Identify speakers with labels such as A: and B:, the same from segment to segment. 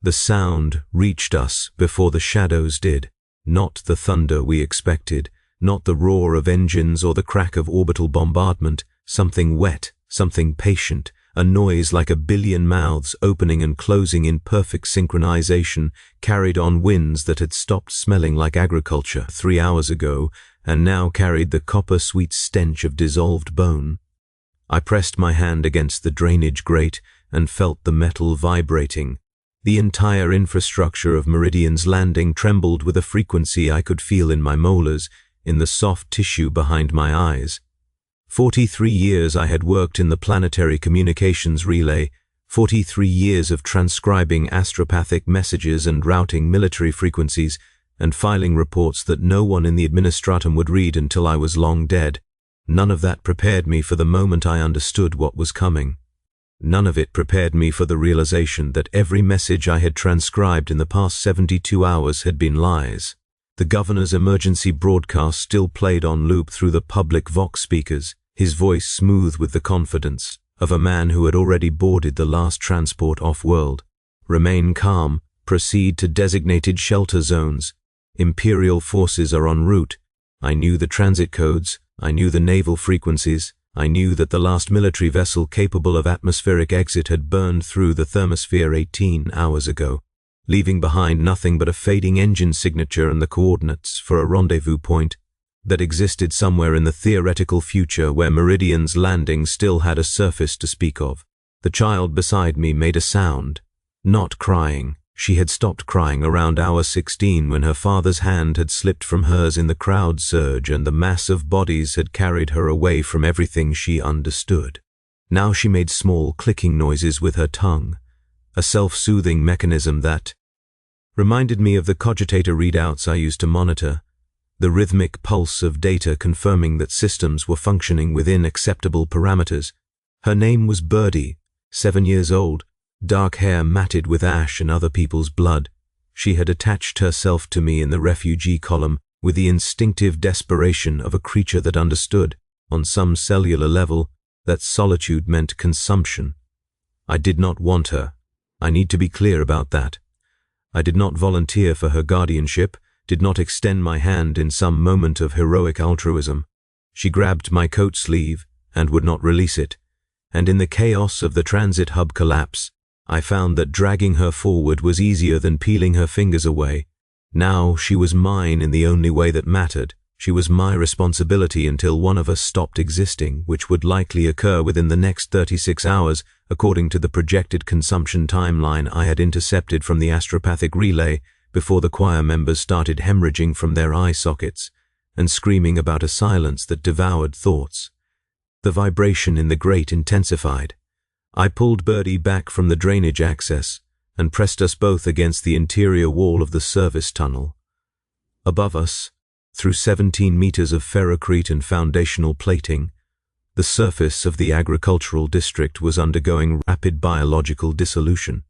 A: The sound reached us before the shadows did, not the thunder we expected, not the roar of engines or the crack of orbital bombardment, something wet, something patient, a noise like a billion mouths opening and closing in perfect synchronization, carried on winds that had stopped smelling like agriculture 3 hours ago and now carried the copper-sweet stench of dissolved bone. I pressed my hand against the drainage grate and felt the metal vibrating. The entire infrastructure of Meridian's landing trembled with a frequency I could feel in my molars, in the soft tissue behind my eyes. 43 years I had worked in the Planetary communications relay, 43 years of transcribing astropathic messages and routing military frequencies, and filing reports that no one in the administratum would read until I was long dead. None of that prepared me for the moment I understood what was coming. None of it prepared me for the realization that every message I had transcribed in the past 72 hours had been lies. The governor's emergency broadcast still played on loop through the public Vox speakers, his voice smooth with the confidence of a man who had already boarded the last transport off-world. Remain calm, proceed to designated shelter zones. Imperial forces are en route. I knew the transit codes, I knew the naval frequencies, I knew that the last military vessel capable of atmospheric exit had burned through the thermosphere 18 hours ago, leaving behind nothing but a fading engine signature and the coordinates for a rendezvous point that existed somewhere in the theoretical future where Meridian's landing still had a surface to speak of. The child beside me made a sound, not crying. She had stopped crying around hour 16 when her father's hand had slipped from hers in the crowd surge and the mass of bodies had carried her away from everything she understood. Now she made small clicking noises with her tongue, a self-soothing mechanism that reminded me of the cogitator readouts I used to monitor, the rhythmic pulse of data confirming that systems were functioning within acceptable parameters. Her name was Birdie, 7 years old, dark hair matted with ash and other people's blood. She had attached herself to me in the refugee column with the instinctive desperation of a creature that understood, on some cellular level, that solitude meant consumption. I did not want her. I need to be clear about that. I did not volunteer for her guardianship, did not extend my hand in some moment of heroic altruism. She grabbed my coat sleeve and would not release it, and in the chaos of the transit hub collapse, I found that dragging her forward was easier than peeling her fingers away. Now she was mine in the only way that mattered. She was my responsibility until one of us stopped existing, which would likely occur within the next 36 hours, according to the projected consumption timeline I had intercepted from the astropathic relay before the choir members started hemorrhaging from their eye sockets and screaming about a silence that devoured thoughts. The vibration in the grate intensified. I pulled Birdie back from the drainage access and pressed us both against the interior wall of the service tunnel. Above us, through 17 meters of ferrocrete and foundational plating, the surface of the agricultural district was undergoing rapid biological dissolution.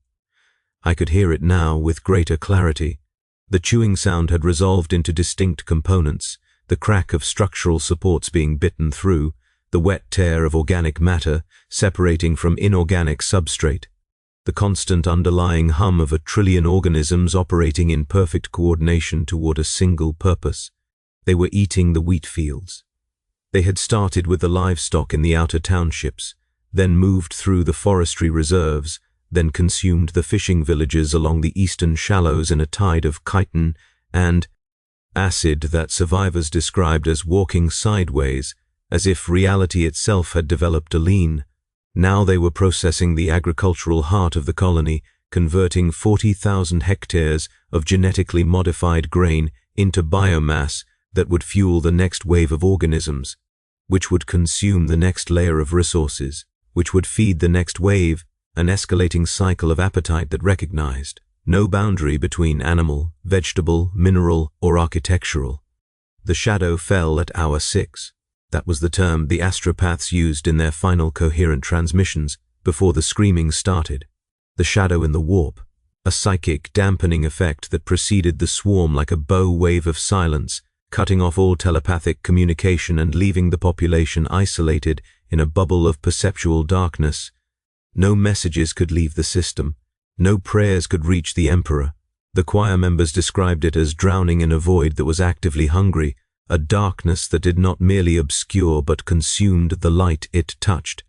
A: I could hear it now with greater clarity. The chewing sound had resolved into distinct components, the crack of structural supports being bitten through, the wet tear of organic matter separating from inorganic substrate, the constant underlying hum of 1 trillion organisms operating in perfect coordination toward a single purpose. They were eating the wheat fields. They had started with the livestock in the outer townships, then moved through the forestry reserves, then consumed the fishing villages along the eastern shallows in a tide of chitin and acid that survivors described as walking sideways, as if reality itself had developed a lean. Now they were processing the agricultural heart of the colony, converting 40,000 hectares of genetically modified grain into biomass that would fuel the next wave of organisms, which would consume the next layer of resources, which would feed the next wave, an escalating cycle of appetite that recognized no boundary between animal, vegetable, mineral, or architectural. The shadow fell at hour 6. That was the term the astropaths used in their final coherent transmissions before the screaming started. The shadow in the warp, a psychic dampening effect that preceded the swarm like a bow wave of silence, cutting off all telepathic communication and leaving the population isolated in a bubble of perceptual darkness. No messages could leave the system. No prayers could reach the Emperor. The choir members described it as drowning in a void that was actively hungry, a darkness that did not merely obscure but consumed the light it touched.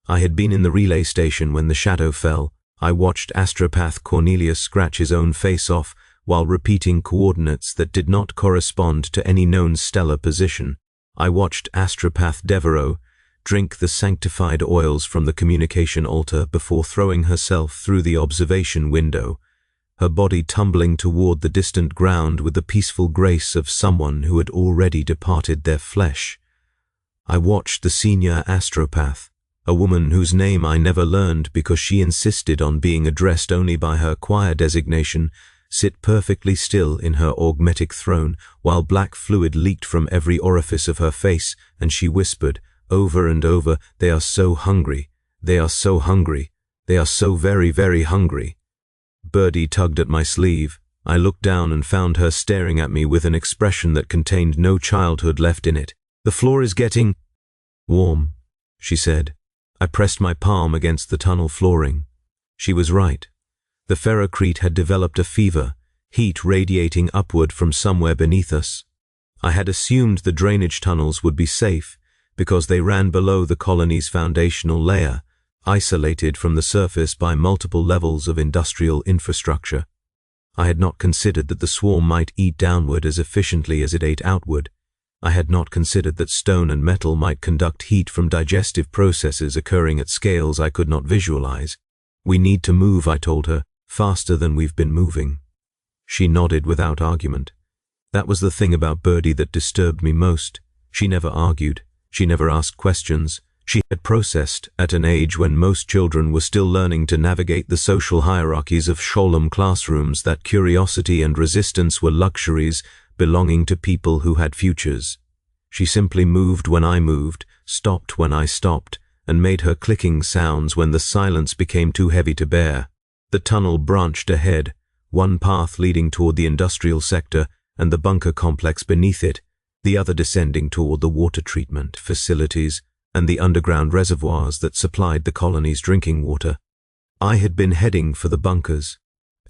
A: I had been in the relay station when the shadow fell. I watched astropath Cornelius scratch his own face off while repeating coordinates that did not correspond to any known stellar position. I watched astropath Devereaux drink the sanctified oils from the communication altar before throwing herself through the observation window, her body tumbling toward the distant ground with the peaceful grace of someone who had already departed their flesh. I watched the senior astropath, a woman whose name I never learned because she insisted on being addressed only by her choir designation, sit perfectly still in her augmetic throne while black fluid leaked from every orifice of her face, and she whispered over and over, "They are so hungry, they are so hungry, they are so very, very hungry." Birdie tugged at my sleeve. I looked down and found her staring at me with an expression that contained no childhood left in it. "The floor is getting warm," she said. I pressed my palm against the tunnel flooring. She was right. The ferrocrete had developed a fever, heat radiating upward from somewhere beneath us. I had assumed the drainage tunnels would be safe because they ran below the colony's foundational layer, isolated from the surface by multiple levels of industrial infrastructure. I had not considered that the swarm might eat downward as efficiently as it ate outward. I had not considered that stone and metal might conduct heat from digestive processes occurring at scales I could not visualize. "We need to move," I told her, "faster than we've been moving." She nodded without argument. That was the thing about Birdie that disturbed me most. She never argued. She never asked questions. She had processed at an age when most children were still learning to navigate the social hierarchies of Sholem classrooms that curiosity and resistance were luxuries belonging to people who had futures. She simply moved when I moved, stopped when I stopped, and made her clicking sounds when the silence became too heavy to bear. The tunnel branched ahead, one path leading toward the industrial sector and the bunker complex beneath it, the other descending toward the water treatment facilities and the underground reservoirs that supplied the colony's drinking water. I had been heading for the bunkers.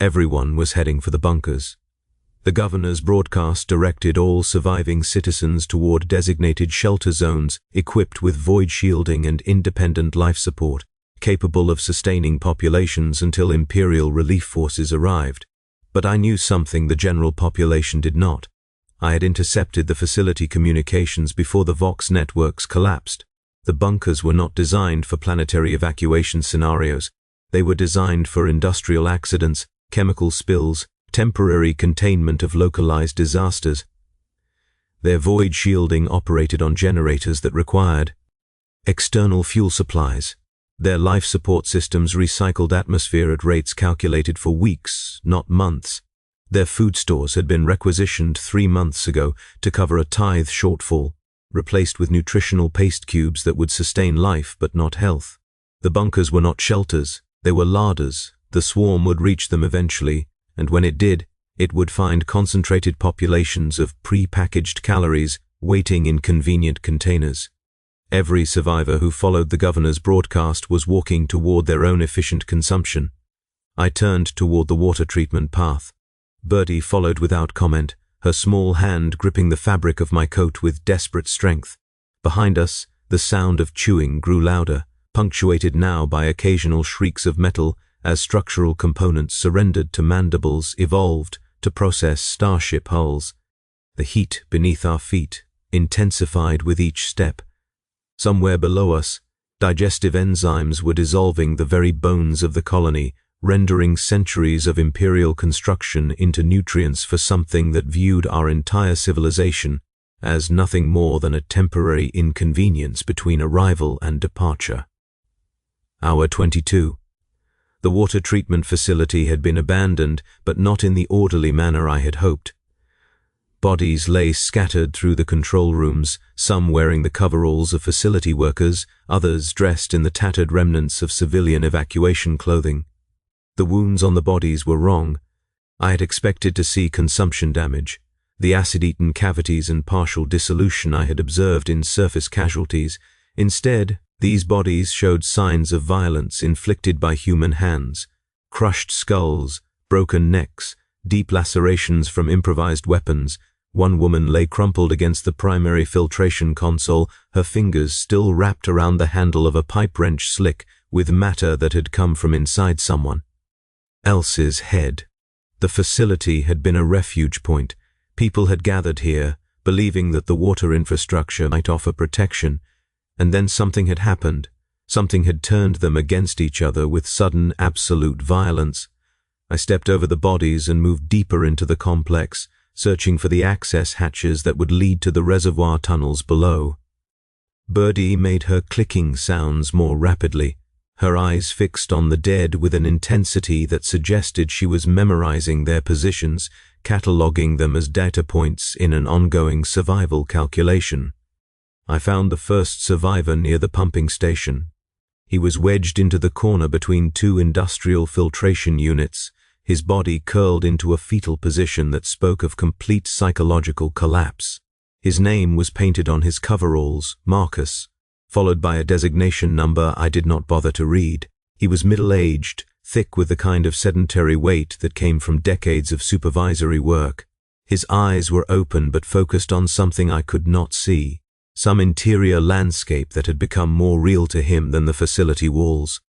A: Everyone was heading for the bunkers. The governor's broadcast directed all surviving citizens toward designated shelter zones equipped with void shielding and independent life support, capable of sustaining populations until Imperial relief forces arrived. But I knew something the general population did not. I had intercepted the facility communications before the Vox networks collapsed. The bunkers were not designed for planetary evacuation scenarios. They were designed for industrial accidents, chemical spills, temporary containment of localized disasters. Their void shielding operated on generators that required external fuel supplies. Their life support systems recycled atmosphere at rates calculated for weeks, not months. Their food stores had been requisitioned 3 months ago to cover a tithe shortfall, replaced with nutritional paste cubes that would sustain life but not health. The bunkers were not shelters, they were larders. The swarm would reach them eventually, and when it did, it would find concentrated populations of pre-packaged calories waiting in convenient containers. Every survivor who followed the governor's broadcast was walking toward their own efficient consumption. I turned toward the water treatment path. Birdie followed without comment, her small hand gripping the fabric of my coat with desperate strength. Behind us, the sound of chewing grew louder, punctuated now by occasional shrieks of metal as structural components surrendered to mandibles evolved to process starship hulls. The heat beneath our feet intensified with each step. Somewhere below us, digestive enzymes were dissolving the very bones of the colony, rendering centuries of imperial construction into nutrients for something that viewed our entire civilization as nothing more than a temporary inconvenience between arrival and departure. Hour 22. The water treatment facility had been abandoned, but not in the orderly manner I had hoped. Bodies lay scattered through the control rooms, some wearing the coveralls of facility workers, others dressed in the tattered remnants of civilian evacuation clothing. The wounds on the bodies were wrong. I had expected to see consumption damage, the acid-eaten cavities and partial dissolution I had observed in surface casualties. Instead, these bodies showed signs of violence inflicted by human hands. crushed skulls, broken necks, deep lacerations from improvised weapons. One woman lay crumpled against the primary filtration console, her fingers still wrapped around the handle of a pipe wrench slick with matter that had come from inside someone else's head. The facility had been a refuge point. People had gathered here, believing that the water infrastructure might offer protection, and then something had happened. Something had turned them against each other with sudden, absolute violence. I stepped over the bodies and moved deeper into the complex, searching for the access hatches that would lead to the reservoir tunnels below. Birdie made her clicking sounds more rapidly, her eyes fixed on the dead with an intensity that suggested she was memorizing their positions, cataloging them as data points in an ongoing survival calculation. I found the first survivor near the pumping station. He was wedged into the corner between two industrial filtration units, his body curled into a fetal position that spoke of complete psychological collapse. His name was painted on his coveralls, Marcus, followed by a designation number I did not bother to read. He was middle-aged, thick with the kind of sedentary weight that came from decades of supervisory work. His eyes were open but focused on something I could not see, some interior landscape that had become more real to him than the facility walls.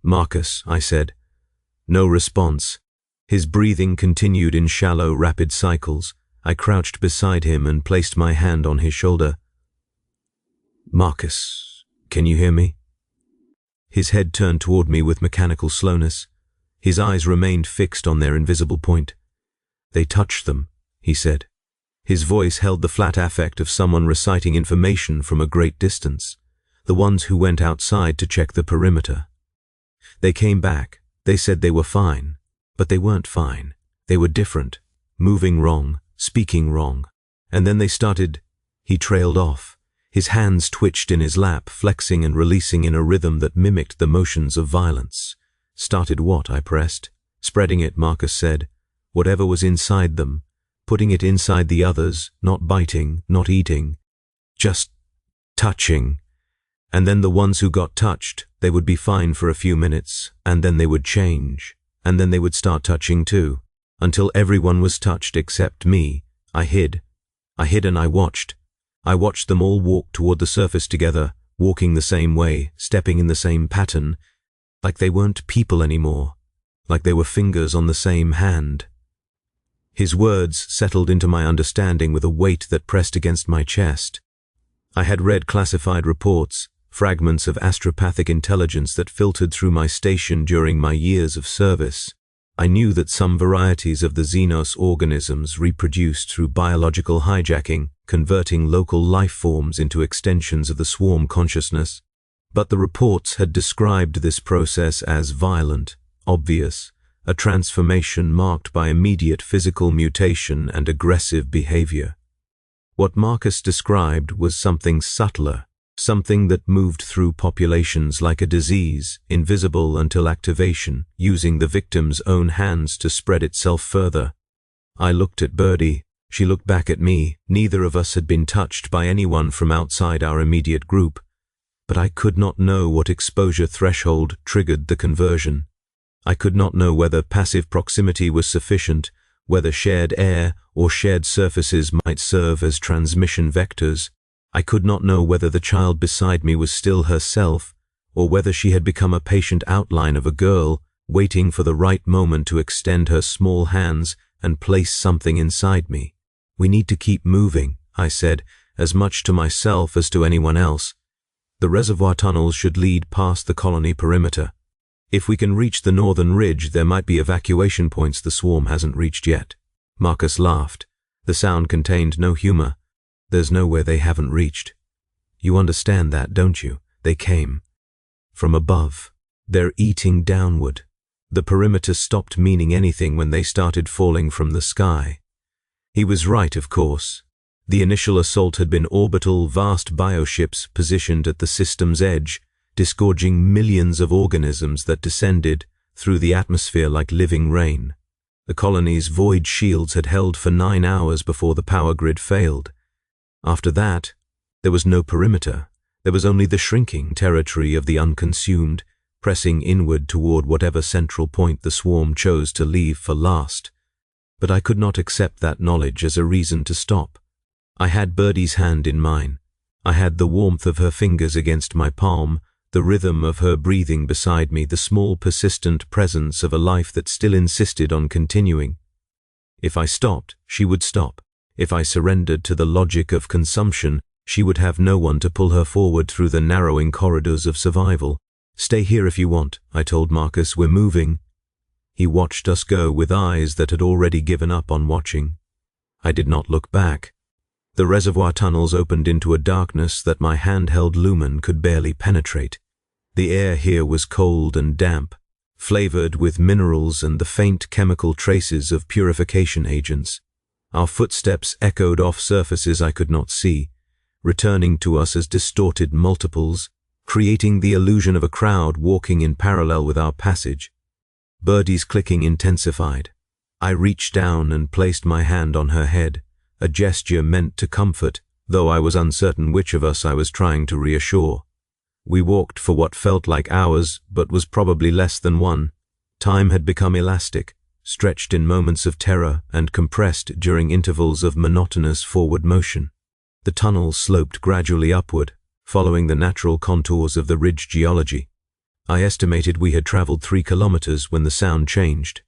A: "Marcus," I said. No response. His breathing continued in shallow, rapid cycles. I crouched beside him and placed my hand on his shoulder. "Marcus, can you hear me?" His head turned toward me with mechanical slowness. His eyes remained fixed on their invisible point. "They touched them," he said. His voice held the flat affect of someone reciting information from a great distance. "The ones who went outside to check the perimeter. They came back. They said they were fine. But they weren't fine. They were different, moving wrong, speaking wrong. And then they started..." He trailed off. His hands twitched in his lap, flexing and releasing in a rhythm that mimicked the motions of violence. "Started what?" I pressed. "Spreading it," Marcus said. "Whatever was inside them. Putting it inside the others, not biting, not eating. Just touching. And then the ones who got touched, they would be fine for a few minutes, and then they would change. And then they would start touching too, until everyone was touched except me. I hid. And I watched. I watched them all walk toward the surface together, walking the same way, stepping in the same pattern, like they weren't people anymore, like they were fingers on the same hand." His words settled into my understanding with a weight that pressed against my chest. I had read classified reports, fragments of astropathic intelligence that filtered through my station during my years of service. I knew that some varieties of the Xenos organisms reproduced through biological hijacking, converting local life forms into extensions of the swarm consciousness. But the reports had described this process as violent, obvious, a transformation marked by immediate physical mutation and aggressive behavior. What Marcus described was something subtler, something that moved through populations like a disease, invisible until activation, using the victim's own hands to spread itself further. I looked at Birdie. She looked back at me. Neither of us had been touched by anyone from outside our immediate group, but I could not know what exposure threshold triggered the conversion. I could not know whether passive proximity was sufficient, whether shared air or shared surfaces might serve as transmission vectors. I could not know whether the child beside me was still herself, or whether she had become a patient outline of a girl, waiting for the right moment to extend her small hands and place something inside me. "We need to keep moving," I said, as much to myself as to anyone else. "The reservoir tunnels should lead past the colony perimeter. If we can reach the northern ridge, there might be evacuation points the swarm hasn't reached yet." Marcus laughed. The sound contained no humor. "There's nowhere they haven't reached. You understand that, don't you? They came from above. They're eating downward. The perimeter stopped meaning anything when they started falling from the sky." He was right, of course. The initial assault had been orbital, vast bioships positioned at the system's edge, disgorging millions of organisms that descended through the atmosphere like living rain. The colony's void shields had held for 9 hours before the power grid failed. After that, there was no perimeter. There was only the shrinking territory of the unconsumed, pressing inward toward whatever central point the swarm chose to leave for last. But I could not accept that knowledge as a reason to stop. I had Birdie's hand in mine. I had the warmth of her fingers against my palm, the rhythm of her breathing beside me, the small persistent presence of a life that still insisted on continuing. If I stopped, she would stop. If I surrendered to the logic of consumption, she would have no one to pull her forward through the narrowing corridors of survival. "Stay here if you want," I told Marcus. "We're moving." He watched us go with eyes that had already given up on watching. I did not look back. The reservoir tunnels opened into a darkness that my handheld lumen could barely penetrate. The air here was cold and damp, flavored with minerals and the faint chemical traces of purification agents. Our footsteps echoed off surfaces I could not see, returning to us as distorted multiples, creating the illusion of a crowd walking in parallel with our passage. Birdie's clicking intensified. I reached down and placed my hand on her head, a gesture meant to comfort, though I was uncertain which of us I was trying to reassure. We walked for what felt like hours, but was probably less than one. Time had become elastic, stretched in moments of terror and compressed during intervals of monotonous forward motion. The tunnel sloped gradually upward, following the natural contours of the ridge geology. I estimated we had traveled 3 kilometers when the sound changed.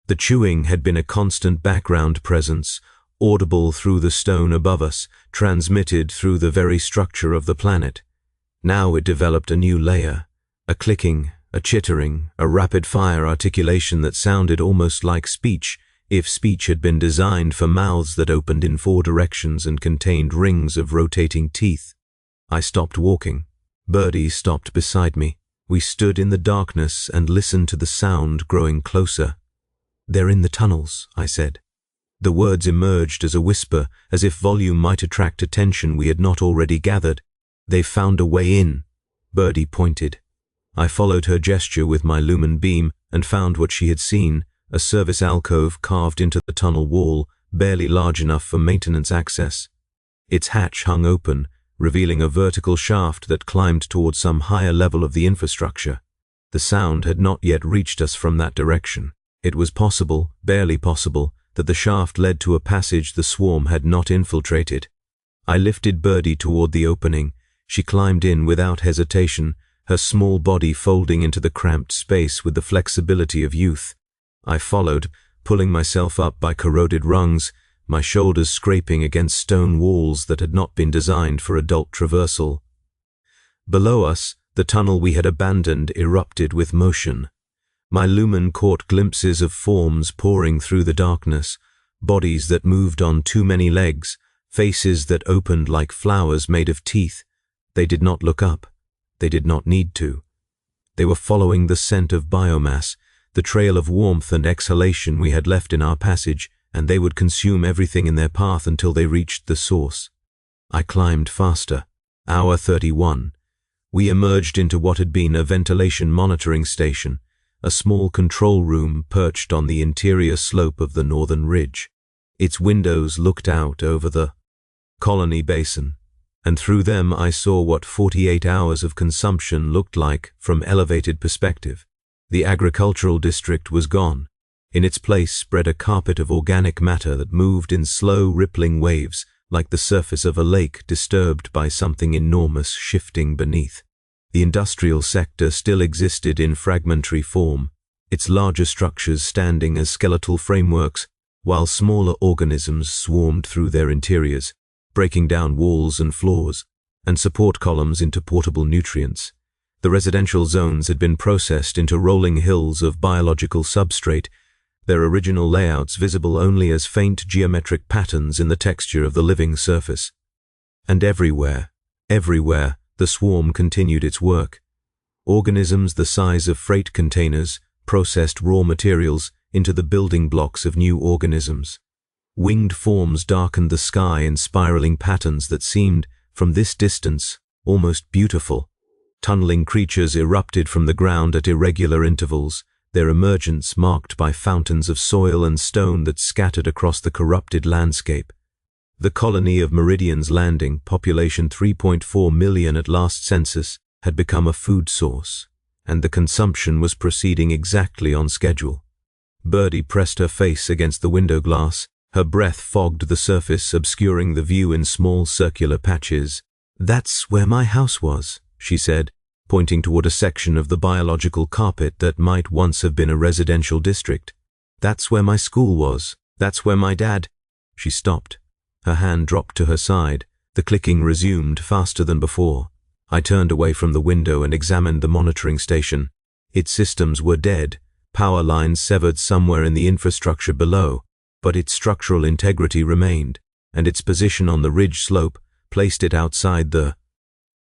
A: The chewing had been a constant background presence, audible through the stone above us, transmitted through the very structure of the planet. Now it developed a new layer, a clicking, a chittering, a rapid-fire articulation that sounded almost like speech, if speech had been designed for mouths that opened in 4 directions and contained rings of rotating teeth. I stopped walking. Birdie stopped beside me. We stood in the darkness and listened to the sound growing closer. "They're in the tunnels," I said. The words emerged as a whisper, as if volume might attract attention we had not already gathered. "They've found a way in." Birdie pointed. I followed her gesture with my lumen beam and found what she had seen, a service alcove carved into the tunnel wall, barely large enough for maintenance access. Its hatch hung open, revealing a vertical shaft that climbed toward some higher level of the infrastructure. The sound had not yet reached us from that direction. It was possible, barely possible, that the shaft led to a passage the swarm had not infiltrated. I lifted Birdie toward the opening. She climbed in without hesitation, her small body folding into the cramped space with the flexibility of youth. I followed, pulling myself up by corroded rungs, my shoulders scraping against stone walls that had not been designed for adult traversal. Below us, the tunnel we had abandoned erupted with motion. My lumen caught glimpses of forms pouring through the darkness, bodies that moved on too many legs, faces that opened like flowers made of teeth. They did not look up. They did not need to. They were following the scent of biomass, the trail of warmth and exhalation we had left in our passage, and they would consume everything in their path until they reached the source. I climbed faster. Hour 31. We emerged into what had been a ventilation monitoring station, a small control room perched on the interior slope of the northern ridge. Its windows looked out over the colony basin, and through them I saw what 48 hours of consumption looked like from elevated perspective. The agricultural district was gone. In its place spread a carpet of organic matter that moved in slow, rippling waves, like the surface of a lake disturbed by something enormous shifting beneath. The industrial sector still existed in fragmentary form, its larger structures standing as skeletal frameworks, while smaller organisms swarmed through their interiors, breaking down walls and floors, and support columns into portable nutrients. The residential zones had been processed into rolling hills of biological substrate, their original layouts visible only as faint geometric patterns in the texture of the living surface. And everywhere, the swarm continued its work. Organisms the size of freight containers processed raw materials into the building blocks of new organisms. Winged forms darkened the sky in spiraling patterns that seemed, from this distance, almost beautiful. Tunneling creatures erupted from the ground at irregular intervals, their emergence marked by fountains of soil and stone that scattered across the corrupted landscape. The colony of Meridian's Landing, population 3.4 million at last census, had become a food source. and the consumption was proceeding exactly on schedule. Birdie pressed her face against the window glass. Her breath fogged the surface, obscuring the view in small circular patches. "That's where my house was," she said, pointing toward a section of the biological carpet that might once have been a residential district. "That's where my school was. That's where my dad—" She stopped. Her hand dropped to her side. The clicking resumed faster than before. I turned away from the window and examined the monitoring station. Its systems were dead, power lines severed somewhere in the infrastructure below, but its structural integrity remained, and its position on the ridge slope placed it outside the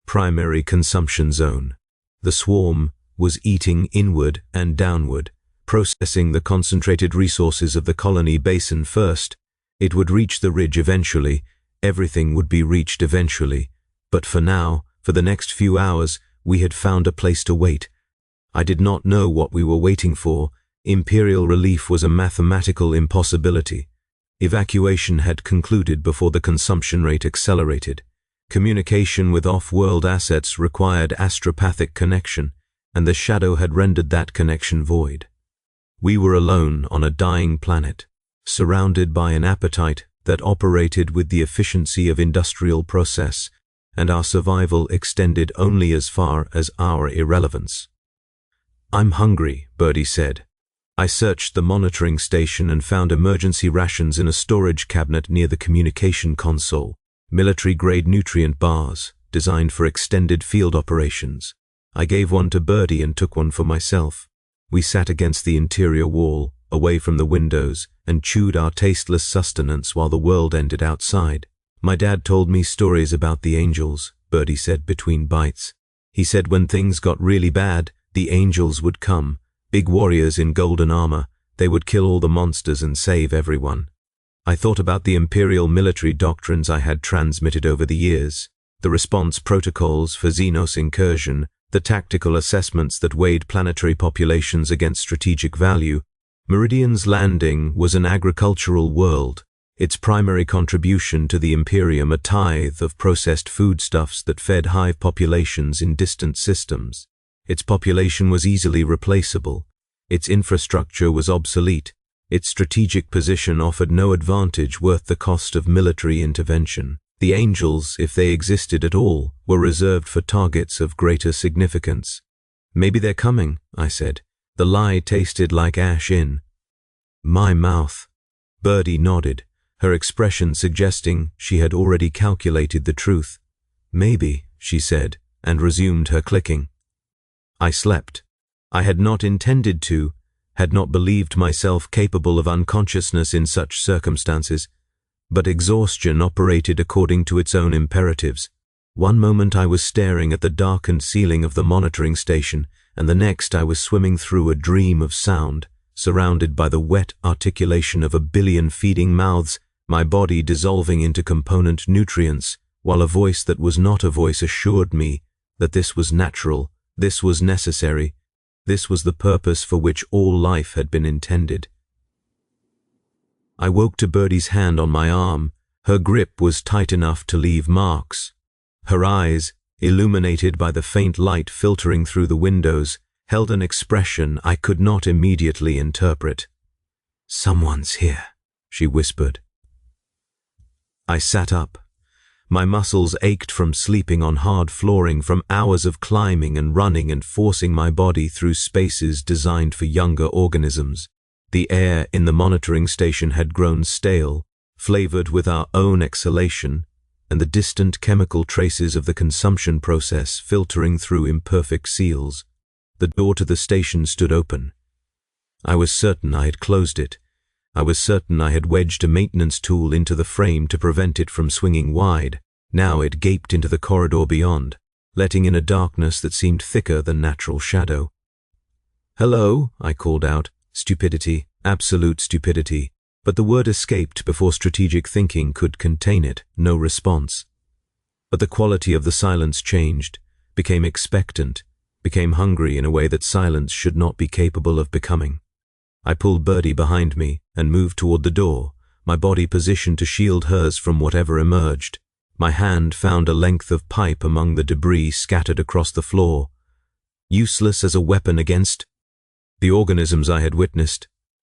A: primary consumption zone. The swarm was eating inward and downward, processing the concentrated resources of the colony basin first. It would reach the ridge eventually. Everything would be reached eventually. But for now, for the next few hours, we had found a place to wait. I did not know what we were waiting for. Imperial relief was a mathematical impossibility. Evacuation had concluded before the consumption rate accelerated. Communication with off-world assets required astropathic connection, and the shadow had rendered that connection void. We were alone on a dying planet, surrounded by an appetite that operated with the efficiency of industrial process, and our survival extended only as far as our irrelevance. "I'm hungry," Birdie said. I searched the monitoring station and found emergency rations in a storage cabinet near the communication console, military-grade nutrient bars, designed for extended field operations. I gave one to Birdie and took one for myself. We sat against the interior wall, away from the windows, and chewed our tasteless sustenance while the world ended outside. "My dad told me stories about the angels," Birdie said between bites. "He said when things got really bad, the angels would come, big warriors in golden armor. They would kill all the monsters and save everyone." I thought about the imperial military doctrines I had transmitted over the years, the response protocols for Xenos incursion, the tactical assessments that weighed planetary populations against strategic value. Meridian's landing was an agricultural world, its primary contribution to the Imperium a tithe of processed foodstuffs that fed hive populations in distant systems. Its population was easily replaceable. Its infrastructure was obsolete. Its strategic position offered no advantage worth the cost of military intervention. The angels, if they existed at all, were reserved for targets of greater significance. "Maybe they're coming," I said. The lie tasted like ash in my mouth. Birdie nodded, her expression suggesting she had already calculated the truth. "Maybe," she said, and resumed her clicking. I slept. I had not intended to, had not believed myself capable of unconsciousness in such circumstances, but exhaustion operated according to its own imperatives. One moment I was staring at the darkened ceiling of the monitoring station, and the next I was swimming through a dream of sound, surrounded by the wet articulation of a billion feeding mouths, my body dissolving into component nutrients, while a voice that was not a voice assured me that this was natural, this was necessary, this was the purpose for which all life had been intended. I woke to Birdie's hand on my arm. Her grip was tight enough to leave marks. Her eyes, illuminated by the faint light filtering through the windows, held an expression I could not immediately interpret. "Someone's here," she whispered. I sat up. My muscles ached from sleeping on hard flooring, from hours of climbing and running and forcing my body through spaces designed for younger organisms. The air in the monitoring station had grown stale, flavored with our own exhalation, and the distant chemical traces of the consumption process filtering through imperfect seals. The door to the station stood open. I was certain I had closed it. I was certain I had wedged a maintenance tool into the frame to prevent it from swinging wide. Now it gaped into the corridor beyond, letting in a darkness that seemed thicker than natural shadow. "Hello," I called out. Stupidity, absolute stupidity. But the word escaped before strategic thinking could contain it. No response. But the quality of the silence changed, became expectant, became hungry in a way that silence should not be capable of becoming. I pulled Birdie behind me and moved toward the door, my body positioned to shield hers from whatever emerged. My hand found a length of pipe among the debris scattered across the floor. useless as a weapon against the organisms I had witnessed,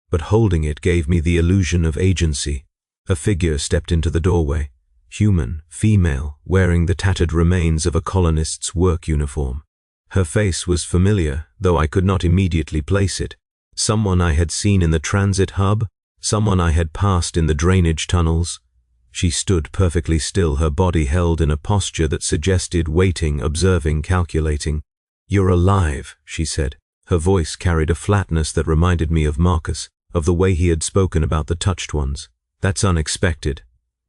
A: but holding it gave me the illusion of agency. A figure stepped into the doorway, human, female, wearing the tattered remains of a colonist's work uniform. Her face was familiar, though I could not immediately place it. Someone I had seen in the transit hub, someone I had passed in the drainage tunnels. She stood perfectly still, her body held in a posture that suggested waiting, observing, calculating. "You're alive," she said. Her voice carried a flatness that reminded me of Marcus, of the way he had spoken about the touched ones. "That's unexpected.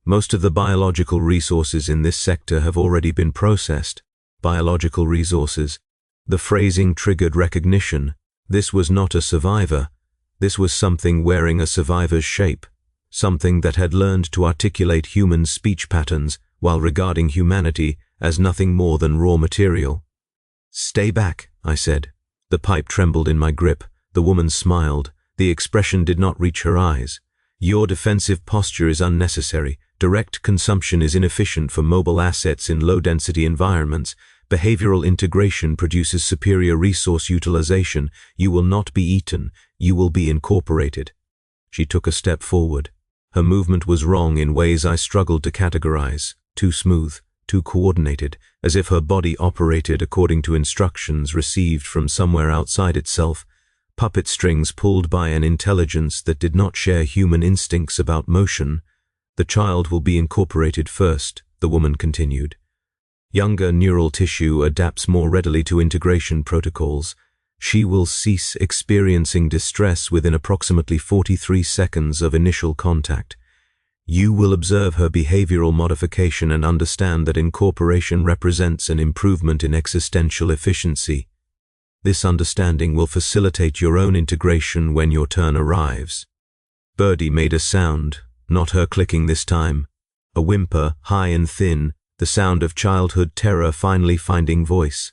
A: Most of the biological resources in this sector have already been processed." Biological resources. The phrasing triggered recognition. This was not a survivor. This was something wearing a survivor's shape. Something that had learned to articulate human speech patterns while regarding humanity as nothing more than raw material. "Stay back," I said. The pipe trembled in my grip. The woman smiled. The expression did not reach her eyes. "Your defensive posture is unnecessary. Direct consumption is inefficient for mobile assets in low-density environments. Behavioral integration produces superior resource utilization. You will not be eaten. You will be incorporated." She took a step forward. Her movement was wrong in ways I struggled to categorize. Too smooth, too coordinated, as if her body operated according to instructions received from somewhere outside itself. Puppet strings pulled by an intelligence that did not share human instincts about motion. "The child will be incorporated first," the woman continued. "Younger neural tissue adapts more readily to integration protocols. She will cease experiencing distress within approximately 43 seconds of initial contact. You will observe her behavioral modification and understand that incorporation represents an improvement in existential efficiency. This understanding will facilitate your own integration when your turn arrives." Birdie made a sound, not her clicking this time. A whimper, high and thin, the sound of childhood terror finally finding voice.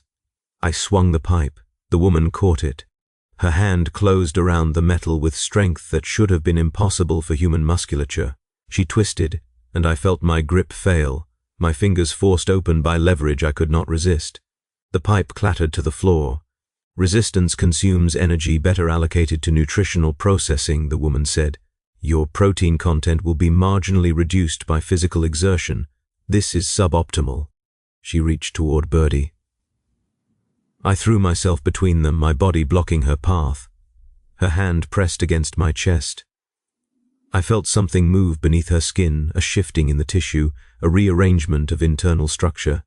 A: I swung the pipe. The woman caught it. Her hand closed around the metal with strength that should have been impossible for human musculature. She twisted, and I felt my grip fail, my fingers forced open by leverage I could not resist. The pipe clattered to the floor. "Resistance consumes energy better allocated to nutritional processing," the woman said. "Your protein content will be marginally reduced by physical exertion. This is suboptimal." She reached toward Birdie. I threw myself between them, my body blocking her path. Her hand pressed against my chest. I felt something move beneath her skin, a shifting in the tissue, a rearrangement of internal structure.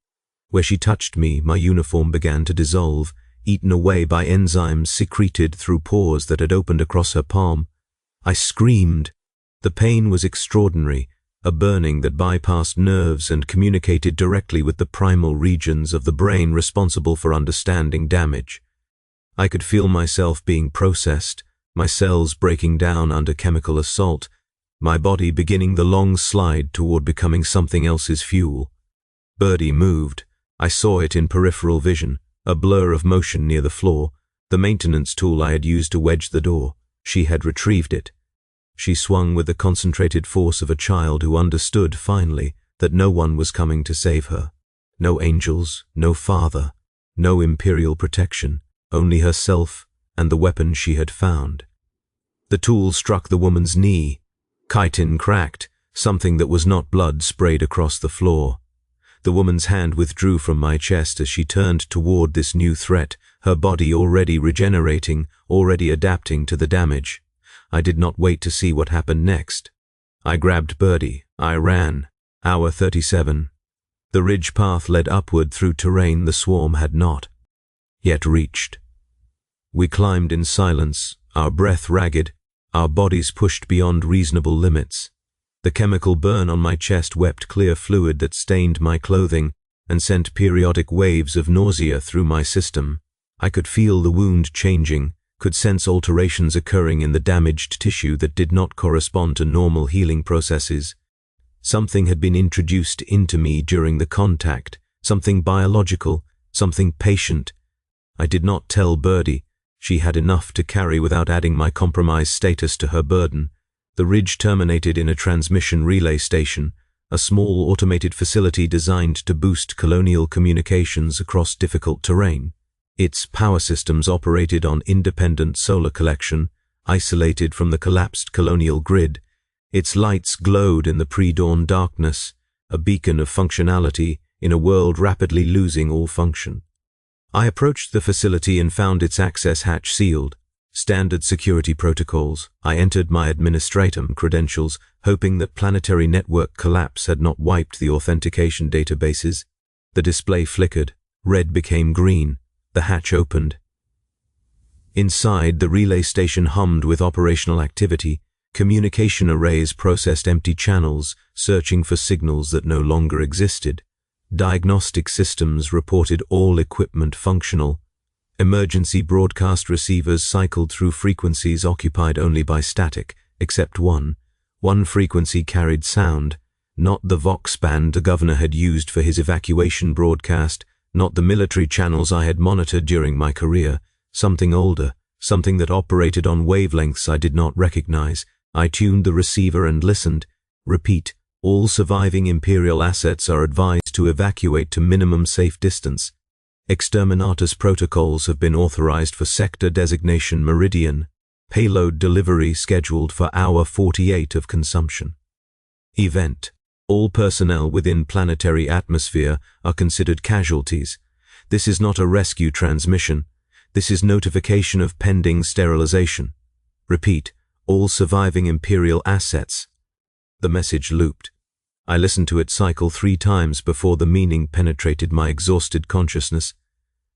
A: Where she touched me, my uniform began to dissolve, eaten away by enzymes secreted through pores that had opened across her palm. I screamed. The pain was extraordinary, a burning that bypassed nerves and communicated directly with the primal regions of the brain responsible for understanding damage. I could feel myself being processed, my cells breaking down under chemical assault, my body beginning the long slide toward becoming something else's fuel. Birdie moved. I saw it in peripheral vision, a blur of motion near the floor, the maintenance tool I had used to wedge the door. She had retrieved it. She swung with the concentrated force of a child who understood, finally, that no one was coming to save her. No angels, no father, no imperial protection, only herself and the weapon she had found. The tool struck the woman's knee. Chitin cracked. Something that was not blood sprayed across the floor. The woman's hand withdrew from my chest as she turned toward this new threat, her body already regenerating, already adapting to the damage. I did not wait to see what happened next. I grabbed Birdie. I ran. Hour 37. The ridge path led upward through terrain the swarm had not yet reached. We climbed in silence, our breath ragged, our bodies pushed beyond reasonable limits. The chemical burn on my chest wept clear fluid that stained my clothing and sent periodic waves of nausea through my system. I could feel the wound changing, could sense alterations occurring in the damaged tissue that did not correspond to normal healing processes. Something had been introduced into me during the contact, something biological, something patient. I did not tell Birdie. She had enough to carry without adding my compromised status to her burden. The ridge terminated in a transmission relay station, a small automated facility designed to boost colonial communications across difficult terrain. Its power systems operated on independent solar collection, isolated from the collapsed colonial grid. Its lights glowed in the pre-dawn darkness, a beacon of functionality in a world rapidly losing all function. I approached the facility and found its access hatch sealed. Standard security protocols. I entered my administratum credentials, hoping that planetary network collapse had not wiped the authentication databases. The display flickered. Red became green. The hatch opened. Inside, the relay station hummed with operational activity. Communication arrays processed empty channels, searching for signals that no longer existed. Diagnostic systems reported all equipment functional. Emergency broadcast receivers cycled through frequencies occupied only by static, except one. One frequency carried sound, not the Vox band the governor had used for his evacuation broadcast, not the military channels I had monitored during my career. Something older, something that operated on wavelengths I did not recognize. I tuned the receiver and listened. Repeat, all surviving Imperial assets are advised to evacuate to minimum safe distance. Exterminatus protocols have been authorized for sector designation Meridian. Payload delivery scheduled for hour 48 of consumption. Event. All personnel within planetary atmosphere are considered casualties. This is not a rescue transmission. This is notification of pending sterilization. Repeat, all surviving Imperial assets. The message looped. I listened to it cycle 3 times before the meaning penetrated my exhausted consciousness.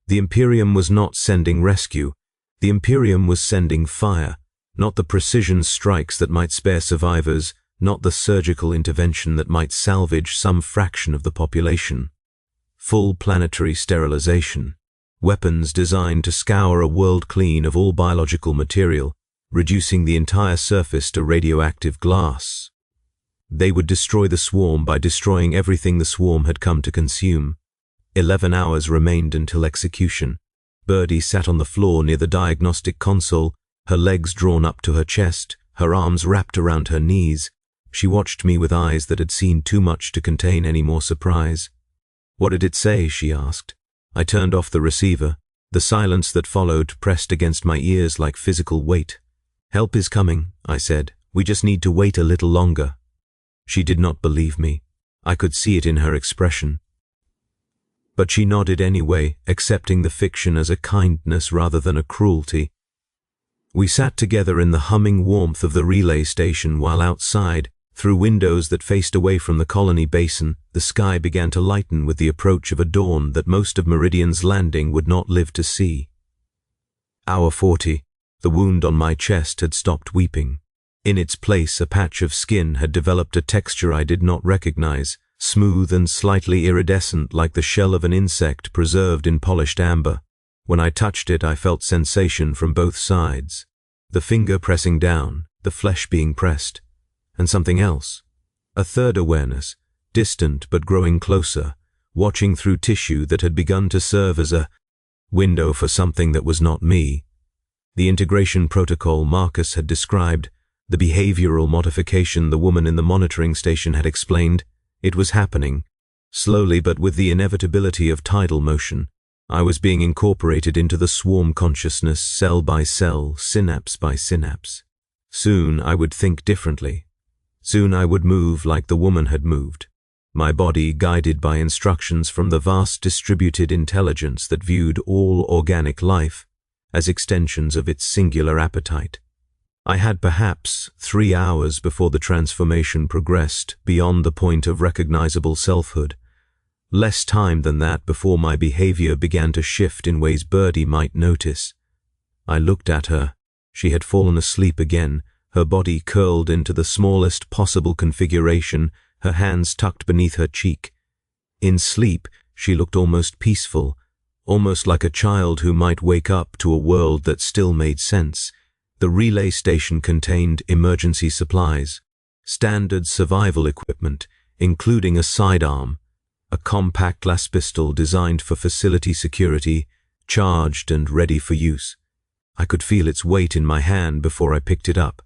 A: The Imperium was not sending rescue. The Imperium was sending fire, not the precision strikes that might spare survivors, not the surgical intervention that might salvage some fraction of the population. Full planetary sterilization. Weapons designed to scour a world clean of all biological material, reducing the entire surface to radioactive glass. They would destroy the swarm by destroying everything the swarm had come to consume. 11 hours remained until execution. Birdie sat on the floor near the diagnostic console, her legs drawn up to her chest, her arms wrapped around her knees. She watched me with eyes that had seen too much to contain any more surprise. "What did it say?" she asked. I turned off the receiver. The silence that followed pressed against my ears like physical weight. "Help is coming," I said. "We just need to wait a little longer." She did not believe me. I could see it in her expression. But she nodded anyway, accepting the fiction as a kindness rather than a cruelty. We sat together in the humming warmth of the relay station while outside, through windows that faced away from the colony basin, the sky began to lighten with the approach of a dawn that most of Meridian's landing would not live to see. Hour 40. The wound on my chest had stopped weeping. In its place, a patch of skin had developed a texture I did not recognize, smooth and slightly iridescent like the shell of an insect preserved in polished amber. When I touched it, I felt sensation from both sides. The finger pressing down, the flesh being pressed, and something else. A third awareness, distant but growing closer, watching through tissue that had begun to serve as a window for something that was not me. The integration protocol Marcus had described, the behavioral modification the woman in the monitoring station had explained, it was happening, slowly but with the inevitability of tidal motion. I was being incorporated into the swarm consciousness, cell by cell, synapse by synapse. Soon I would think differently. Soon I would move like the woman had moved, my body guided by instructions from the vast distributed intelligence that viewed all organic life as extensions of its singular appetite. I had perhaps 3 hours before the transformation progressed beyond the point of recognizable selfhood. Less time than that before my behavior began to shift in ways Birdie might notice. I looked at her. She had fallen asleep again, her body curled into the smallest possible configuration, her hands tucked beneath her cheek. In sleep, she looked almost peaceful, almost like a child who might wake up to a world that still made sense. The relay station contained emergency supplies, standard survival equipment, including a sidearm, a compact glass pistol designed for facility security, charged and ready for use. I could feel its weight in my hand before I picked it up.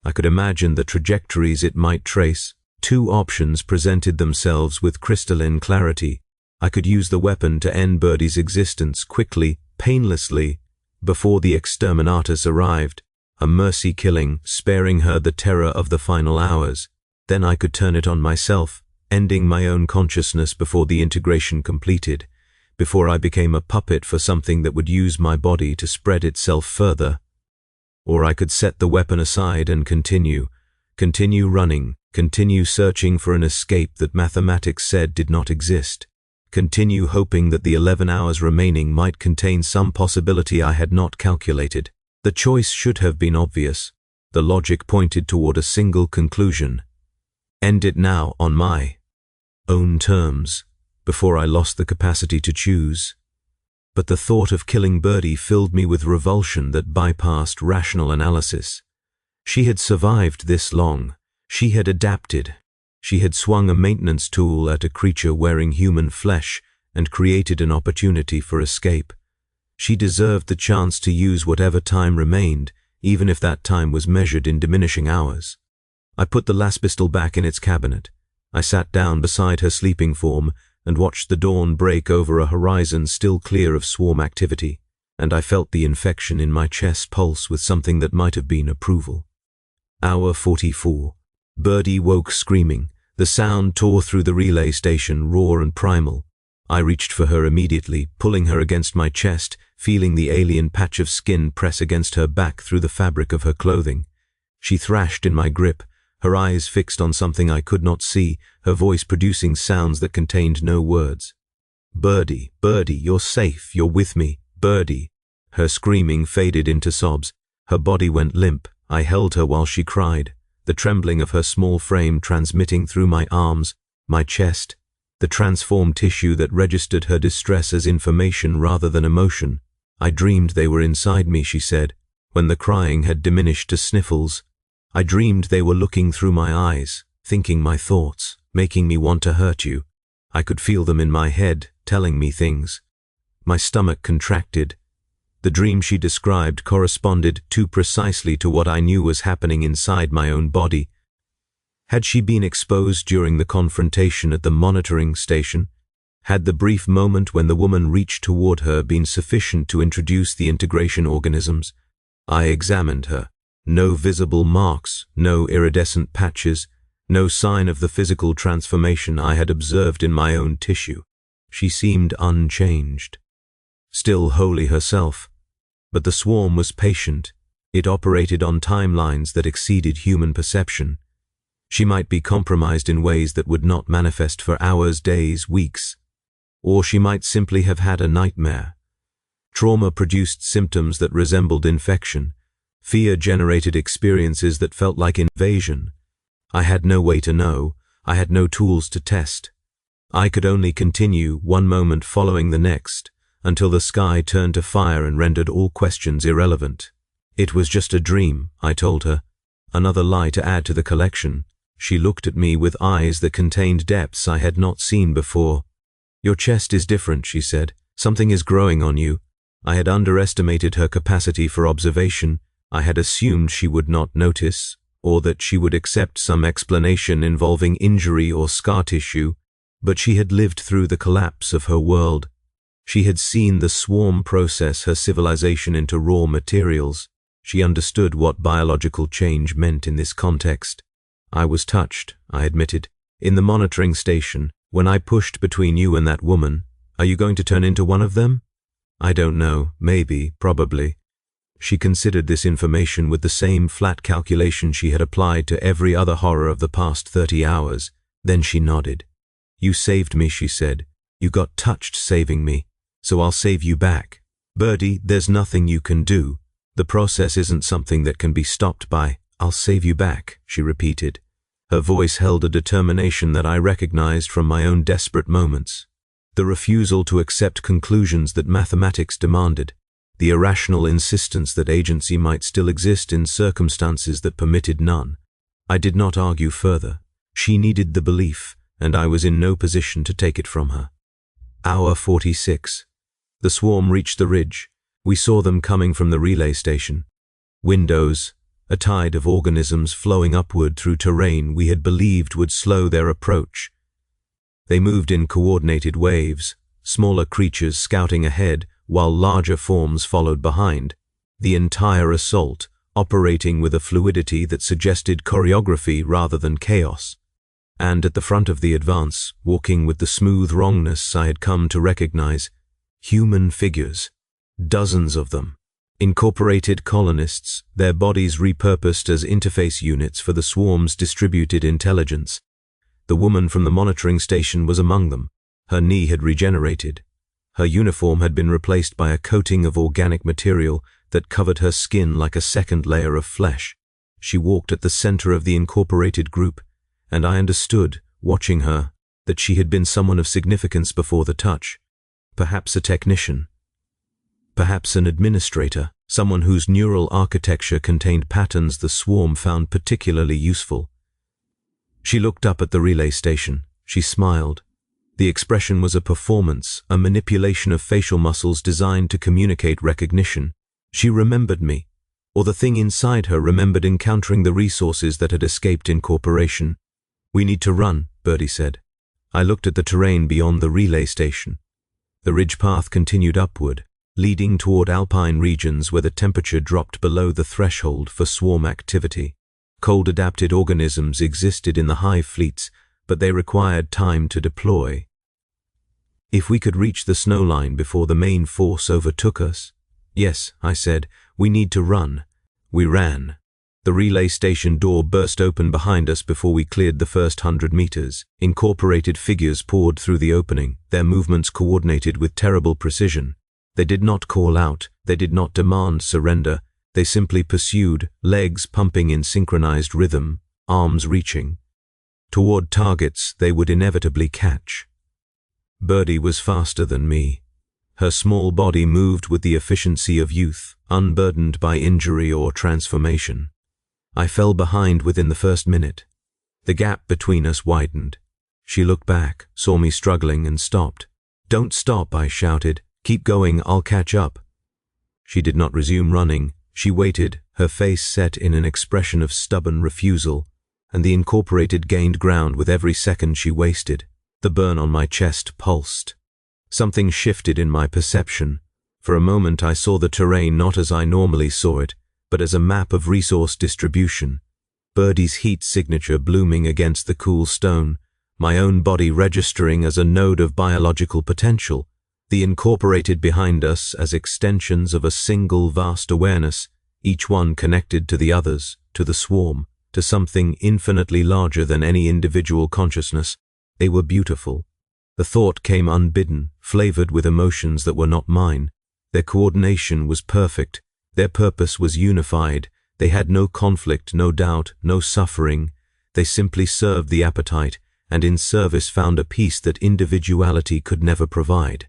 A: I could imagine the trajectories it might trace. 2 options presented themselves with crystalline clarity. I could use the weapon to end Birdie's existence quickly painlessly, before the exterminatus arrived, a mercy killing, sparing her the terror of the final hours. Then I could turn it on myself, ending my own consciousness before the integration completed, before I became a puppet for something that would use my body to spread itself further. Or I could set the weapon aside and continue running, continue searching for an escape that mathematics said did not exist, continue hoping that the 11 hours remaining might contain some possibility I had not calculated. The choice should have been obvious. The logic pointed toward a single conclusion. End it now on my own terms, before I lost the capacity to choose. But the thought of killing Birdie filled me with revulsion that bypassed rational analysis. She had survived this long. She had adapted. She had swung a maintenance tool at a creature wearing human flesh and created an opportunity for escape. She deserved the chance to use whatever time remained, even if that time was measured in diminishing hours. I put the las pistol back in its cabinet. I sat down beside her sleeping form and watched the dawn break over a horizon still clear of swarm activity, and I felt the infection in my chest pulse with something that might have been approval. Hour 44. Birdie woke screaming. The sound tore through the relay station, raw and primal. I reached for her immediately, pulling her against my chest, feeling the alien patch of skin press against her back through the fabric of her clothing. She thrashed in my grip, her eyes fixed on something I could not see, her voice producing sounds that contained no words. "Birdie, Birdie, you're safe, you're with me, Birdie." Her screaming faded into sobs. Her body went limp. I held her while she cried, the trembling of her small frame transmitting through my arms, my chest, the transformed tissue that registered her distress as information rather than emotion. "I dreamed they were inside me," she said, when the crying had diminished to sniffles. "I dreamed they were looking through my eyes, thinking my thoughts, making me want to hurt you. I could feel them in my head, telling me things." My stomach contracted. The dream she described corresponded too precisely to what I knew was happening inside my own body. Had she been exposed during the confrontation at the monitoring station? Had the brief moment when the woman reached toward her been sufficient to introduce the integration organisms? I examined her. No visible marks, no iridescent patches, no sign of the physical transformation I had observed in my own tissue. She seemed unchanged, still wholly herself. But the swarm was patient. It operated on timelines that exceeded human perception. She might be compromised in ways that would not manifest for hours, days, weeks. Or she might simply have had a nightmare. Trauma produced symptoms that resembled infection. Fear generated experiences that felt like invasion. I had no way to know. I had no tools to test. I could only continue, one moment following the next, until the sky turned to fire and rendered all questions irrelevant. "It was just a dream," I told her. Another lie to add to the collection. She looked at me with eyes that contained depths I had not seen before. "Your chest is different," she said. "Something is growing on you." I had underestimated her capacity for observation. I had assumed she would not notice, or that she would accept some explanation involving injury or scar tissue, but she had lived through the collapse of her world. She had seen the swarm process her civilization into raw materials. She understood what biological change meant in this context. "I was touched," I admitted. "In the monitoring station, when I pushed between you and that woman. Are you going to turn into one of them?" "I don't know. Maybe, probably." She considered this information with the same flat calculation she had applied to every other horror of the past 30 hours. Then she nodded. "You saved me," she said. "You got touched saving me. So I'll save you back. Birdie, there's nothing you can do. The process isn't something that can be stopped by, 'I'll save you back,'" she repeated. Her voice held a determination that I recognized from my own desperate moments. The refusal to accept conclusions that mathematics demanded. The irrational insistence that agency might still exist in circumstances that permitted none. I did not argue further. She needed the belief, and I was in no position to take it from her. Hour 46. The swarm reached the ridge. We saw them coming from the relay station. Windows, a tide of organisms flowing upward through terrain we had believed would slow their approach. They moved in coordinated waves, smaller creatures scouting ahead while larger forms followed behind. The entire assault operating with a fluidity that suggested choreography rather than chaos. And at the front of the advance, walking with the smooth wrongness I had come to recognize, human figures, dozens of them. Incorporated colonists, their bodies repurposed as interface units for the swarm's distributed intelligence. The woman from the monitoring station was among them. Her knee had regenerated. Her uniform had been replaced by a coating of organic material that covered her skin like a second layer of flesh. She walked at the center of the incorporated group, and I understood, watching her, that she had been someone of significance before the touch. Perhaps a technician. Perhaps an administrator, someone whose neural architecture contained patterns the swarm found particularly useful. She looked up at the relay station. She smiled. The expression was a performance, a manipulation of facial muscles designed to communicate recognition. She remembered me, or the thing inside her remembered encountering the resources that had escaped incorporation. "We need to run," Birdie said. I looked at the terrain beyond the relay station. The ridge path continued upward, leading toward alpine regions where the temperature dropped below the threshold for swarm activity. Cold-adapted organisms existed in the hive fleets, but they required time to deploy. If we could reach the snow line before the main force overtook us— "Yes," I said, "we need to run." We ran. The relay station door burst open behind us before we cleared the first 100 meters. Incorporated figures poured through the opening, their movements coordinated with terrible precision. They did not call out, they did not demand surrender, they simply pursued, legs pumping in synchronized rhythm, arms reaching toward targets they would inevitably catch. Birdie was faster than me. Her small body moved with the efficiency of youth, unburdened by injury or transformation. I fell behind within the first minute. The gap between us widened. She looked back, saw me struggling, and stopped. "Don't stop," I shouted. "Keep going, I'll catch up." She did not resume running. She waited, her face set in an expression of stubborn refusal, and the incorporated gained ground with every second she wasted. The burn on my chest pulsed. Something shifted in my perception. For a moment I saw the terrain not as I normally saw it, but as a map of resource distribution. Birdie's heat signature blooming against the cool stone, my own body registering as a node of biological potential, the incorporated behind us as extensions of a single vast awareness, each one connected to the others, to the swarm, to something infinitely larger than any individual consciousness. They were beautiful. The thought came unbidden, flavored with emotions that were not mine. Their coordination was perfect. Their purpose was unified. They had no conflict, no doubt, no suffering. They simply served the appetite, and in service found a peace that individuality could never provide.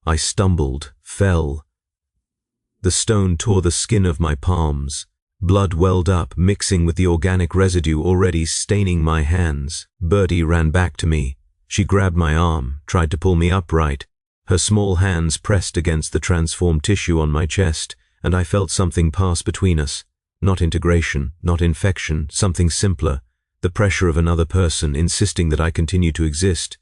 A: I stumbled, fell. The stone tore the skin of my palms. Blood welled up, mixing with the organic residue already staining my hands. Birdie ran back to me. She grabbed my arm, tried to pull me upright. Her small hands pressed against the transformed tissue on my chest, and I felt something pass between us. Not integration, not infection, something simpler. The pressure of another person insisting that I continue to exist.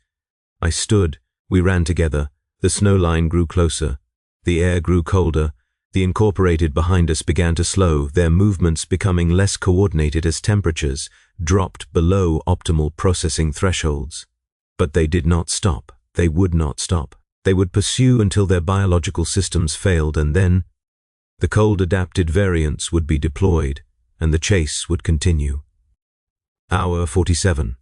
A: I stood. We ran together. The snow line grew closer. The air grew colder. The incorporated behind us began to slow, their movements becoming less coordinated as temperatures dropped below optimal processing thresholds. But they did not stop. They would not stop. They would pursue until their biological systems failed, and then the cold-adapted variants would be deployed, and the chase would continue. Hour 47.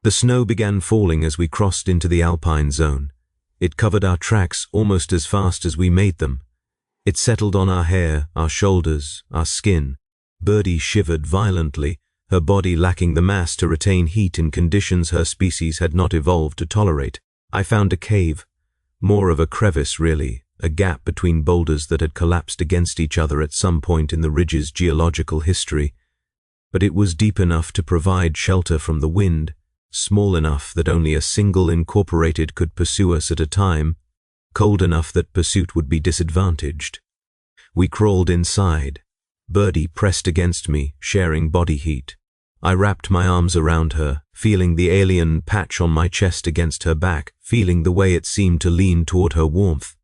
A: The snow began falling as we crossed into the alpine zone. It covered our tracks almost as fast as we made them. It settled on our hair, our shoulders, our skin. Birdie shivered violently, her body lacking the mass to retain heat in conditions her species had not evolved to tolerate. I found a cave. More of a crevice, really, a gap between boulders that had collapsed against each other at some point in the ridge's geological history. But it was deep enough to provide shelter from the wind, small enough that only a single incorporated could pursue us at a time, cold enough that pursuit would be disadvantaged. We crawled inside. Birdie pressed against me, sharing body heat. I wrapped my arms around her, feeling the alien patch on my chest against her back, feeling the way it seemed to lean toward her warmth.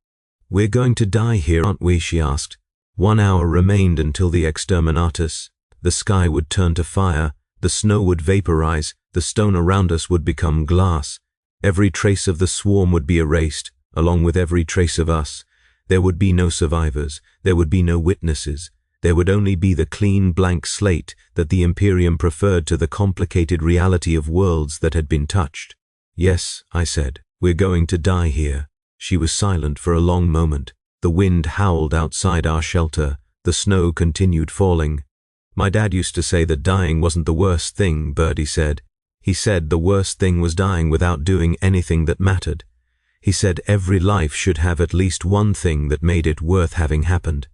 A: "We're going to die here, aren't we?" she asked. 1 hour remained until the exterminatus. The sky would turn to fire, the snow would vaporize, the stone around us would become glass. Every trace of the swarm would be erased, along with every trace of us. There would be no survivors, there would be no witnesses. There would only be the clean, blank slate that the Imperium preferred to the complicated reality of worlds that had been touched. "Yes," I said, "we're going to die here." She was silent for a long moment. The wind howled outside our shelter. The snow continued falling. "My dad used to say that dying wasn't the worst thing," Birdie said. "He said the worst thing was dying without doing anything that mattered. He said every life should have at least one thing that made it worth having happened."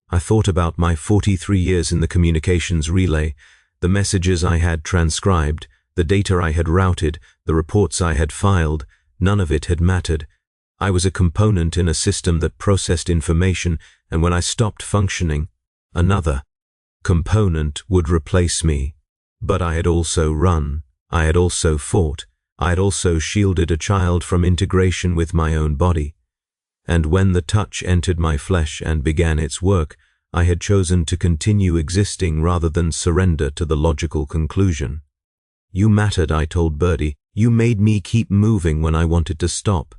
A: I thought about my 43 years in the communications relay, the messages I had transcribed, the data I had routed, the reports I had filed. None of it had mattered. I was a component in a system that processed information, and when I stopped functioning, another component would replace me. But I had also run. I had also fought. I had also shielded a child from integration with my own body. And when the touch entered my flesh and began its work, I had chosen to continue existing rather than surrender to the logical conclusion. "You mattered," I told Birdie. "You made me keep moving when I wanted to stop."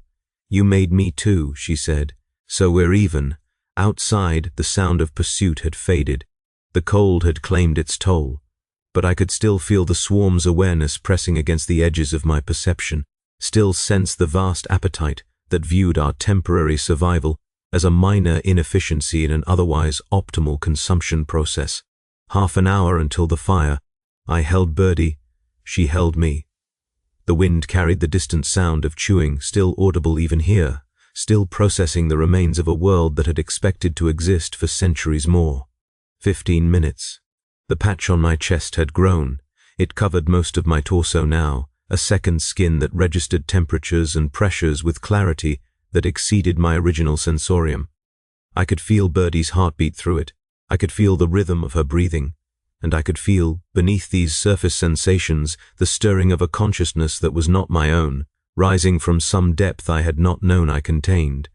A: "You made me too," she said. "So we're even." Outside, the sound of pursuit had faded. The cold had claimed its toll. But I could still feel the swarm's awareness pressing against the edges of my perception, still sense the vast appetite that viewed our temporary survival as a minor inefficiency in an otherwise optimal consumption process. 1/2 hour until the fire. I held Birdie. She held me. The wind carried the distant sound of chewing, still audible even here, still processing the remains of a world that had expected to exist for centuries more. 15 minutes. The patch on my chest had grown. It covered most of my torso now, a second skin that registered temperatures and pressures with clarity that exceeded my original sensorium. I could feel Birdie's heartbeat through it. I could feel the rhythm of her breathing. And I could feel, beneath these surface sensations, the stirring of a consciousness that was not my own, rising from some depth I had not known I contained.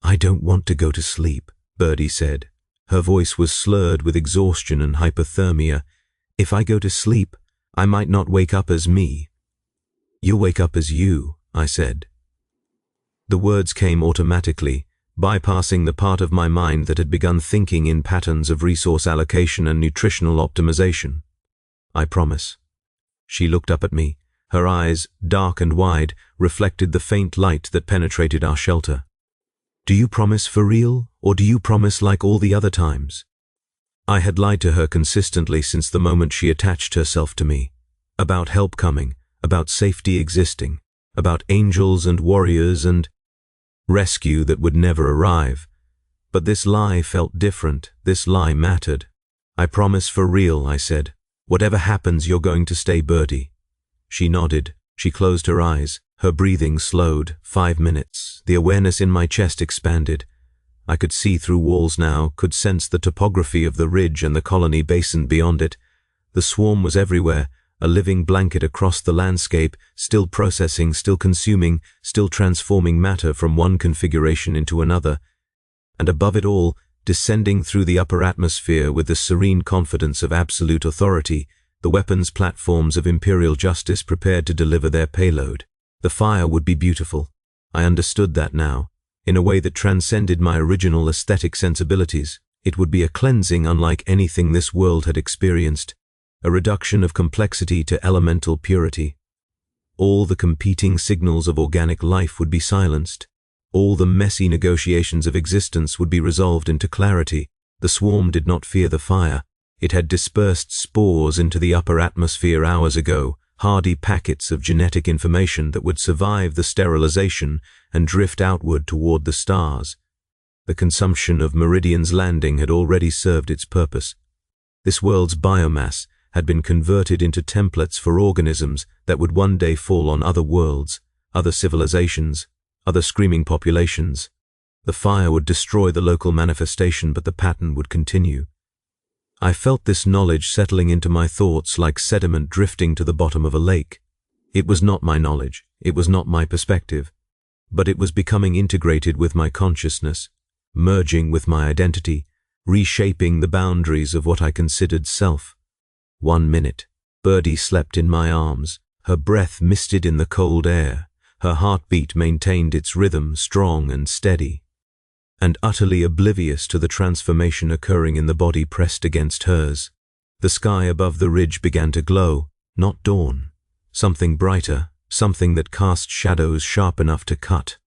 A: "I don't want to go to sleep," Birdie said. Her voice was slurred with exhaustion and hypothermia. "If I go to sleep, I might not wake up as me." "You'll wake up as you," I said. The words came automatically, bypassing the part of my mind that had begun thinking in patterns of resource allocation and nutritional optimization. "I promise." She looked up at me. Her eyes, dark and wide, reflected the faint light that penetrated our shelter. "Do you promise for real, or do you promise like all the other times?" I had lied to her consistently since the moment she attached herself to me. About help coming, about safety existing, about angels and warriors and rescue that would never arrive. But this lie felt different. This lie mattered. "I promise for real," I said. "Whatever happens, you're going to stay, Birdie." She nodded. She closed her eyes. Her breathing slowed. 5 minutes. The awareness in my chest expanded. I could see through walls now, could sense the topography of the ridge and the colony basin beyond it. The swarm was everywhere, a living blanket across the landscape, still processing, still consuming, still transforming matter from one configuration into another. And above it all, descending through the upper atmosphere with the serene confidence of absolute authority, the weapons platforms of imperial justice prepared to deliver their payload. The fire would be beautiful. I understood that now, in a way that transcended my original aesthetic sensibilities. It would be a cleansing unlike anything this world had experienced, a reduction of complexity to elemental purity. All the competing signals of organic life would be silenced. All the messy negotiations of existence would be resolved into clarity. The swarm did not fear the fire. It had dispersed spores into the upper atmosphere hours ago, hardy packets of genetic information that would survive the sterilization and drift outward toward the stars. The consumption of Meridian's landing had already served its purpose. This world's biomass had been converted into templates for organisms that would one day fall on other worlds, other civilizations, other screaming populations. The fire would destroy the local manifestation, but the pattern would continue. I felt this knowledge settling into my thoughts like sediment drifting to the bottom of a lake. It was not my knowledge, it was not my perspective, but it was becoming integrated with my consciousness, merging with my identity, reshaping the boundaries of what I considered self. 1 minute, Birdie slept in my arms, her breath misted in the cold air, her heartbeat maintained its rhythm strong and steady. And utterly oblivious to the transformation occurring in the body pressed against hers, the sky above the ridge began to glow, not dawn, something brighter, something that cast shadows sharp enough to cut.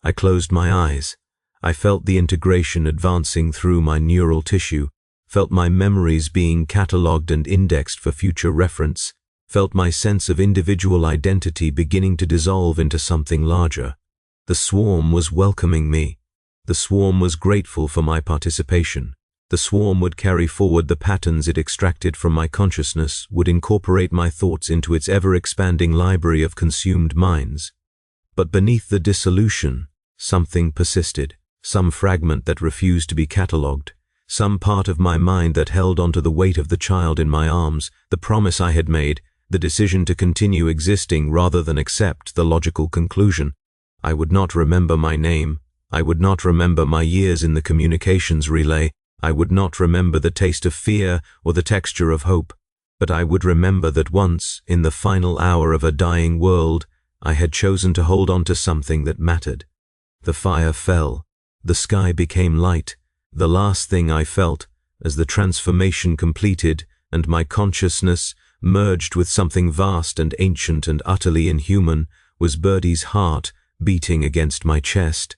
A: I closed my eyes. I felt the integration advancing through my neural tissue, felt my memories being catalogued and indexed for future reference, felt my sense of individual identity beginning to dissolve into something larger. The swarm was welcoming me. The swarm was grateful for my participation. The swarm would carry forward the patterns it extracted from my consciousness, would incorporate my thoughts into its ever-expanding library of consumed minds. But beneath the dissolution, something persisted, some fragment that refused to be catalogued, some part of my mind that held onto the weight of the child in my arms, the promise I had made, the decision to continue existing rather than accept the logical conclusion. I would not remember my name. I would not remember my years in the communications relay. I would not remember the taste of fear or the texture of hope, but I would remember that once, in the final hour of a dying world, I had chosen to hold on to something that mattered. The fire fell. The sky became light. The last thing I felt, as the transformation completed and my consciousness merged with something vast and ancient and utterly inhuman, was Birdie's heart beating against my chest,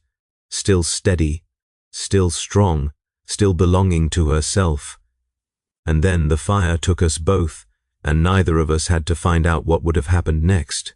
A: still steady, still strong, still belonging to herself. And then the fire took us both, and neither of us had to find out what would have happened next.